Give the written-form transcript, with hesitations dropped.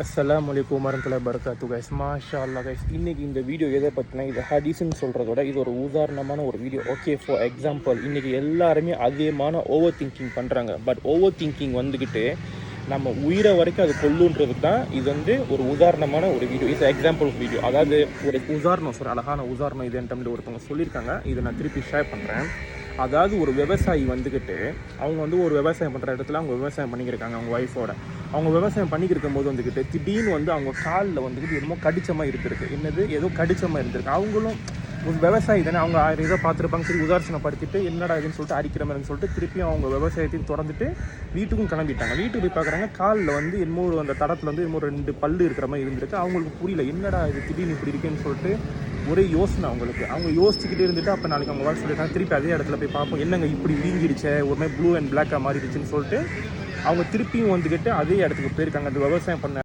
அஸ்ஸலாமு அலைக்கும் வரஹ்மத்துல்லாஹி வபரகாத்துஹு கைஸ். மாஷா அல்லாஹ் கைஸ், இன்றைக்கி இந்த வீடியோ எதை பற்றினா, இது ஹதீஸ்ன்னு சொல்கிறத விட இது ஒரு உதாரணமான ஒரு வீடியோ. ஓகே, ஃபார் எக்ஸாம்பிள், இன்றைக்கி எல்லாருமே அதிகமான ஓவர் திங்கிங் பண்ணுறாங்க. பட் ஓவர் திங்கிங் வந்துக்கிட்டு நம்ம உயிரை வரைக்கும் அது கொல்லுன்றதுக்கு தான் இது ஒரு உதாரணமான ஒரு வீடியோ. இது எக்ஸாம்பிள் வீடியோ. அதாவது ஒரு உதாரணம், சார் அழகான உதாரணம் இது என்கிட்ட ஒருத்தவங்க சொல்லியிருக்காங்க. இதை நான் திருப்பி ஷேர் பண்ணுறேன். அதாவது ஒரு விவசாயி வந்துக்கிட்டு அவங்க ஒரு விவசாயம் பண்ணுற இடத்துல அவங்க விவசாயம் பண்ணிக்கிருக்காங்க அவங்க ஒய்ஃபோட. அவங்க விவசாயம் பண்ணிக்கிருக்கும் போது வந்துக்கிட்டு திடீர்னு அவங்க காலில் வந்துக்கிட்டு என்னமோ கடிச்சமாக இருந்திருக்கு. என்னது ஏதோ கடிச்சமாக இருந்திருக்கு. அவங்களும் ஒரு விவசாயி தானே, அவங்க இதை பார்த்துருப்பாங்க. சரி உதாரணப்படுத்திட்டு என்னடா இதுன்னு சொல்லிட்டு அடிக்கிற மாதிரின்னு சொல்லிட்டு திருப்பியும் அவங்க விவசாயத்தையும் தொடர்ந்துட்டு வீட்டுக்கும் கிளம்பிட்டாங்க. வீட்டுக்கு போய் பார்க்குறாங்க, காலில் என்னமோ அந்த தடத்தில் என்னமோ 2 பல்லு இருக்கிற மாதிரி இருந்திருக்கு. அவங்களுக்கு புரியல, என்னடா இது திடீர்னு இப்படி இருக்குன்னு சொல்லிட்டு ஒரே யோசனை அவங்களுக்கு. அவங்க யோசிச்சுக்கிட்டே இருந்துட்டு அப்போ நாளைக்கு அவங்க வாய்ஸ் சொல்லியிருக்காங்க, திருப்பி அதே இடத்துல போய் பார்ப்போம், என்னங்க இப்படி வீங்கிடுச்சே, ஒரு மாதிரி ப்ளூ அண்ட் பிளாக்காக மாறிடுச்சுன்னு சொல்லிட்டு அவங்க திருப்பியும் வந்துக்கிட்டு அதே இடத்துக்கு போயிருக்காங்க. அந்த விவசாயம் பண்ண